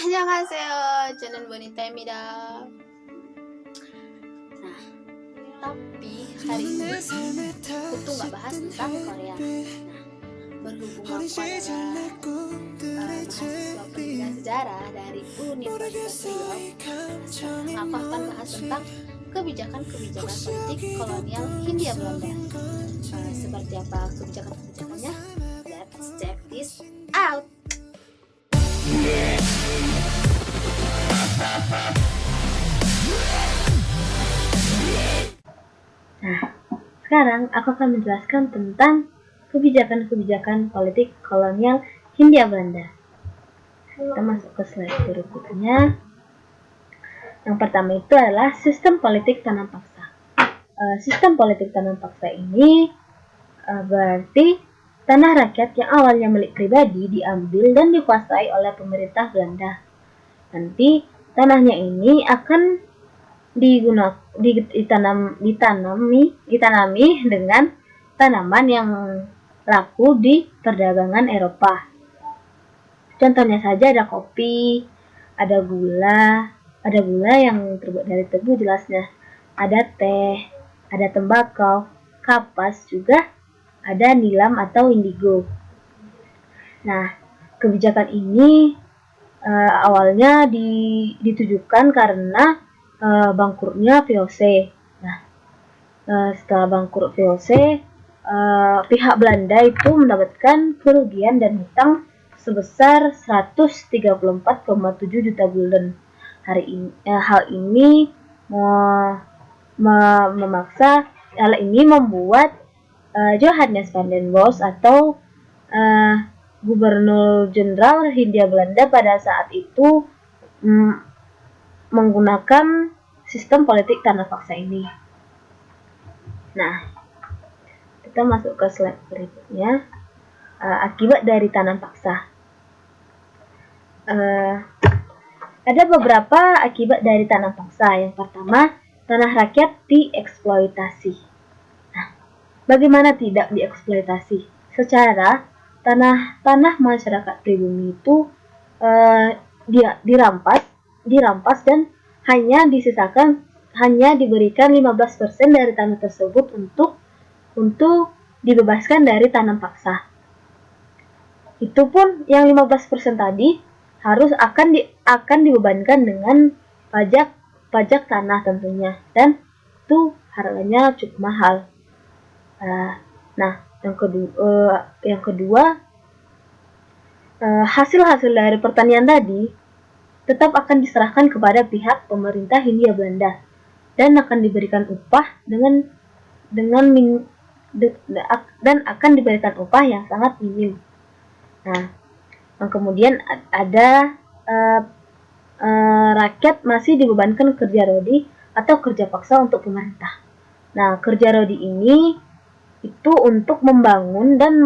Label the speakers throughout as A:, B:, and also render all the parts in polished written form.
A: Annyeonghaseyo, 저는 Bonita입니다. Nah, tapi hari ini aku tuh nggak bahas tentang Korea. Nah, berhubung aku adalah mahasiswa pendidikan sejarah dari Universitas Riau, aku akan bahas tentang kebijakan-kebijakan politik kolonial Hindia Belanda. Seperti apa kebijakan-kebijakannya? Let's check this out. Nah, sekarang aku akan menjelaskan tentang kebijakan-kebijakan politik kolonial Hindia Belanda. Kita masuk ke slide berikutnya. Yang pertama itu adalah sistem politik tanam paksa. Sistem politik tanam paksa ini berarti tanah rakyat yang awalnya milik pribadi diambil dan dikuasai oleh pemerintah Belanda. Nanti tanahnya ini akan ditanami dengan tanaman yang laku di perdagangan Eropa. Contohnya saja ada kopi, ada gula yang terbuat dari tebu jelasnya, ada teh, ada tembakau, kapas, juga ada nilam atau indigo. Nah, kebijakan ini awalnya ditujukan karena bangkrutnya VOC. Nah, setelah bangkrut VOC, pihak Belanda itu mendapatkan kerugian dan hutang sebesar 134,7 juta gulden. Hal ini membuat Johannes van den Bos atau Gubernur Jenderal Hindia Belanda pada saat itu menggunakan sistem politik tanah paksa ini. Nah, kita masuk ke slide berikutnya. Akibat dari tanam paksa. Ada beberapa akibat dari tanam paksa. Yang pertama, tanah rakyat dieksploitasi. Nah, bagaimana tidak dieksploitasi? Secara tanah masyarakat pribumi itu dirampas dan hanya diberikan 15% dari tanah tersebut untuk dibebaskan dari tanam paksa. Itu pun yang 15% tadi akan dibebankan dengan pajak tanah tentunya, dan itu harganya cukup mahal. Nah, yang kedua, hasil-hasil dari pertanian tadi tetap akan diserahkan kepada pihak pemerintah Hindia Belanda dan akan diberikan upah dan akan diberikan upah yang sangat minim. Nah, kemudian ada rakyat masih dibebankan kerja rodi atau kerja paksa untuk pemerintah. Nah, kerja rodi ini itu untuk membangun dan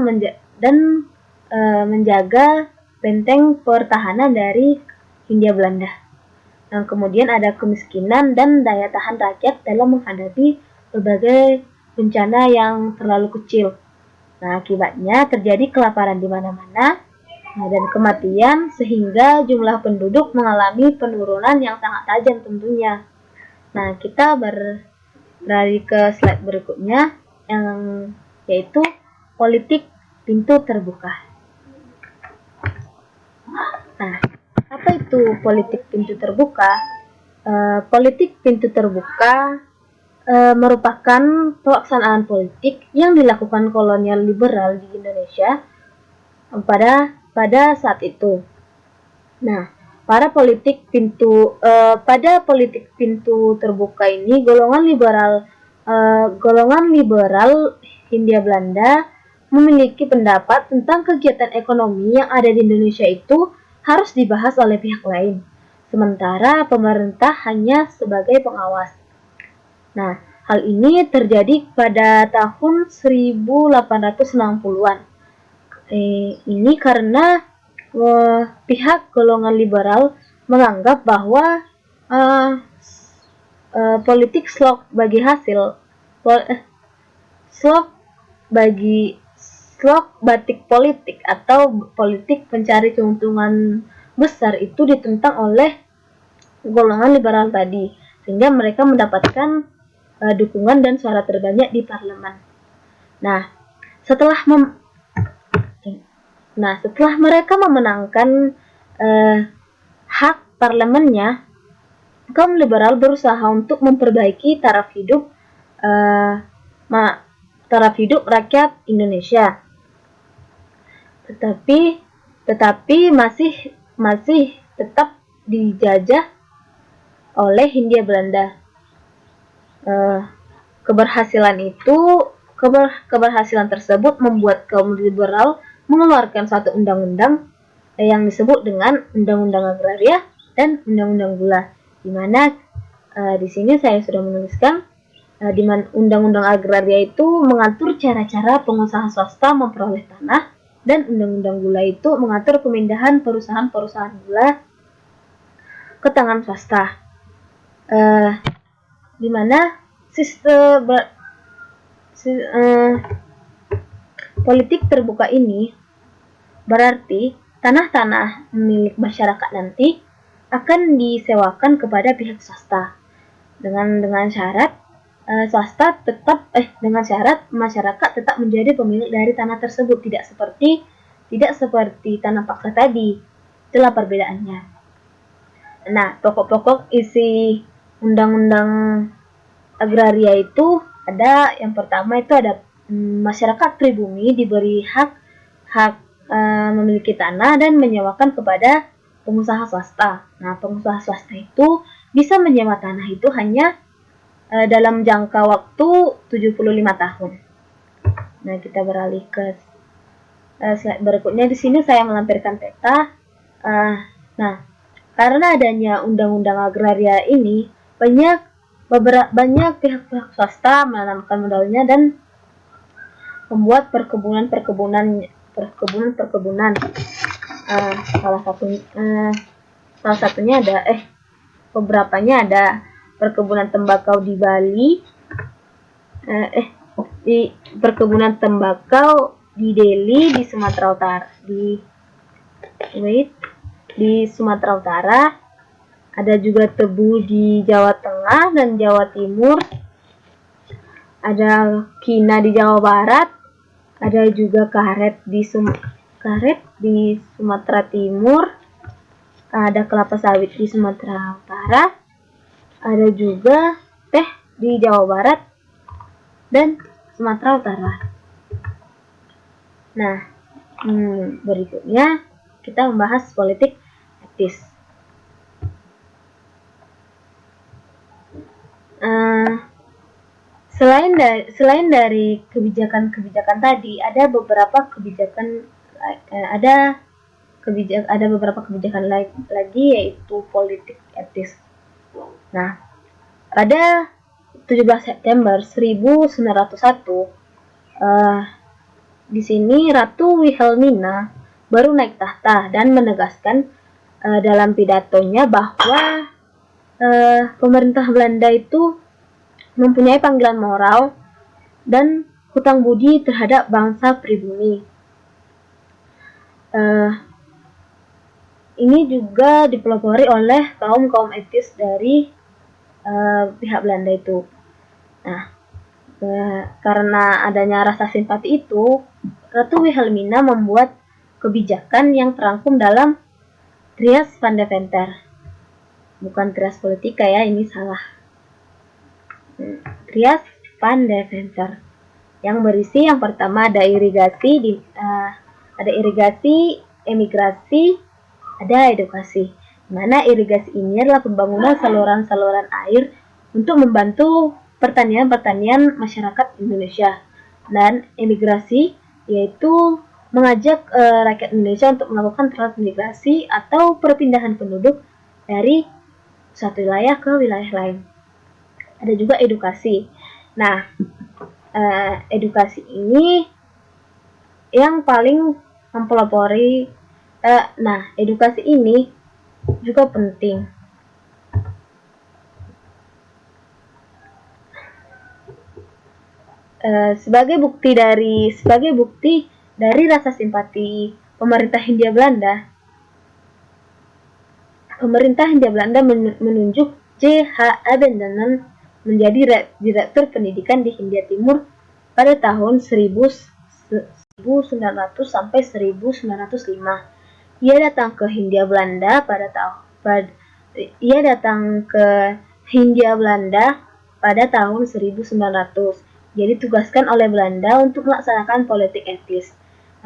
A: menjaga benteng pertahanan dari Hindia Belanda. Nah, kemudian ada kemiskinan dan daya tahan rakyat dalam menghadapi berbagai bencana yang terlalu kecil. Nah, akibatnya terjadi kelaparan di mana-mana, dan kematian, sehingga jumlah penduduk mengalami penurunan yang sangat tajam tentunya. Nah, kita beralih ke slide berikutnya, yaitu politik pintu terbuka. Nah, apa itu politik pintu terbuka? Politik pintu terbuka merupakan pelaksanaan politik yang dilakukan kolonial liberal di Indonesia pada saat itu. Nah, pada politik pintu terbuka ini golongan liberal Hindia Belanda memiliki pendapat tentang kegiatan ekonomi yang ada di Indonesia itu harus dibahas oleh pihak lain, sementara pemerintah hanya sebagai pengawas. Nah, hal ini terjadi pada tahun 1860-an. Ini karena pihak golongan liberal menganggap bahwa politik slog batik politik atau politik pencari keuntungan besar itu ditentang oleh golongan liberal tadi, sehingga mereka mendapatkan dukungan dan suara terbanyak di parlemen. Nah, setelah mereka memenangkan hak parlemennya, kaum liberal berusaha untuk memperbaiki taraf hidup rakyat Indonesia. Tetapi masih tetap dijajah oleh Hindia Belanda. Keberhasilan tersebut membuat kaum liberal mengeluarkan suatu undang-undang yang disebut dengan Undang-Undang Agraria dan Undang-Undang Gula, di mana di sini saya sudah menuliskan di mana Undang-Undang Agraria itu mengatur cara-cara pengusaha swasta memperoleh tanah, dan Undang-Undang Gula itu mengatur pemindahan perusahaan-perusahaan gula ke tangan swasta, di mana politik terbuka ini berarti tanah-tanah milik masyarakat nanti akan disewakan kepada pihak swasta dengan syarat masyarakat tetap menjadi pemilik dari tanah tersebut, tidak seperti tanah paksa tadi. Itulah perbedaannya. Nah, pokok-pokok isi Undang-Undang Agraria itu ada, yang pertama itu ada masyarakat pribumi diberi hak memiliki tanah dan menyewakan kepada pengusaha swasta. Nah, pengusaha swasta itu bisa menyewa tanah itu hanya dalam jangka waktu 75 tahun. Nah, kita beralih ke slide berikutnya. Di sini saya melampirkan peta. Nah, karena adanya Undang-Undang Agraria ini, banyak pihak-pihak swasta menanamkan modalnya dan membuat perkebunan. Salah satunya ada beberapanya ada perkebunan tembakau di Bali, perkebunan tembakau di Delhi di Sumatera Utara, di Sumatera Utara. Ada juga tebu di Jawa Tengah dan Jawa Timur. Ada kina di Jawa Barat. Ada juga karet di Sumatera Timur. Ada kelapa sawit di Sumatera Utara. Ada juga teh di Jawa Barat dan Sumatera Utara. Nah, berikutnya kita membahas politik etis. Selain dari kebijakan tadi, ada beberapa kebijakan lagi, yaitu politik etis. Nah, pada 17 September 1901, di sini Ratu Wilhelmina baru naik tahta dan menegaskan dalam pidatonya bahwa pemerintah Belanda itu mempunyai panggilan moral dan hutang budi terhadap bangsa pribumi. Ini juga dipelopori oleh kaum etis dari pihak Belanda itu. Nah, karena adanya rasa simpati itu, Ratu Wilhelmina membuat kebijakan yang terangkum dalam Trias van Deventer. Bukan Trias Politika ya, ini salah. Trias van Deventer yang berisi, yang pertama ada irigasi, emigrasi, ada edukasi. Mana irigasi ini adalah pembangunan saluran-saluran air untuk membantu pertanian masyarakat Indonesia. Dan emigrasi yaitu mengajak rakyat Indonesia untuk melakukan transmigrasi atau perpindahan penduduk dari suatu wilayah ke wilayah lain. Ada juga edukasi. Nah, edukasi ini yang paling mempelopori. Edukasi ini juga penting. Sebagai bukti dari rasa simpati pemerintah Hindia Belanda, pemerintah Hindia Belanda menunjuk J.H. Abendanon menjadi Direktur Pendidikan di Hindia Timur pada tahun 1900 sampai 1905. Ia datang ke Hindia Belanda pada tahun 1900. Ia ditugaskan oleh Belanda untuk melaksanakan politik etis.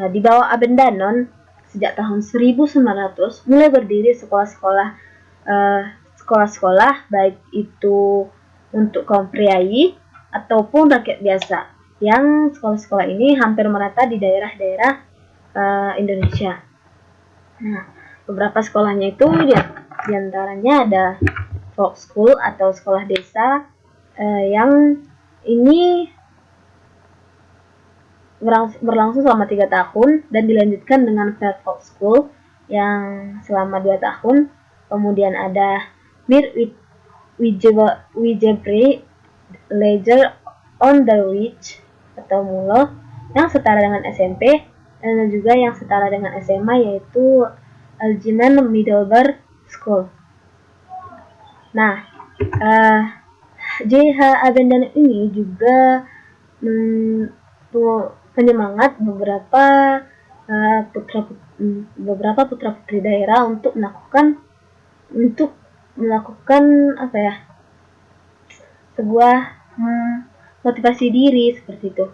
A: Nah, di bawah Abendanon, sejak tahun 1900 mulai berdiri sekolah-sekolah baik itu untuk kaum priai ataupun rakyat biasa. Yang sekolah-sekolah ini hampir merata di daerah-daerah Indonesia. Nah, beberapa sekolahnya itu diantaranya ada folk school atau sekolah desa yang ini berlangsung selama 3 tahun dan dilanjutkan dengan Fair Folk School yang selama 2 tahun. Kemudian ada Mir Wijebri Leisure on the Ridge atau MULO yang setara dengan SMP, dan juga yang setara dengan SMA yaitu Algernon Middlebury School. Nah, J.H. Abendanon ini juga penyemangat beberapa putra-putri daerah untuk melakukan sebuah motivasi diri seperti itu.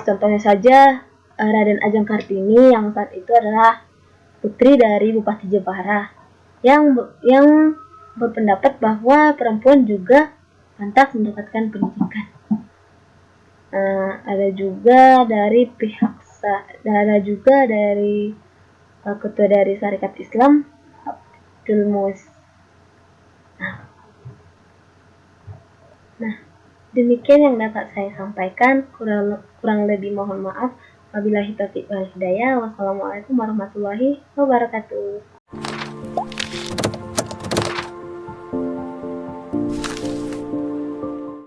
A: Contohnya saja Raden Ajeng Kartini yang saat itu adalah putri dari Bupati Jepara yang berpendapat bahwa perempuan juga pantas mendapatkan pendidikan. Ada juga dari ketua dari Sarekat Islam Abdul Muis. Nah, demikian yang dapat saya sampaikan. Kurang lebih mohon maaf. Wabillahi taufiq wal hidayah. Wassalamualaikum warahmatullahi wabarakatuh.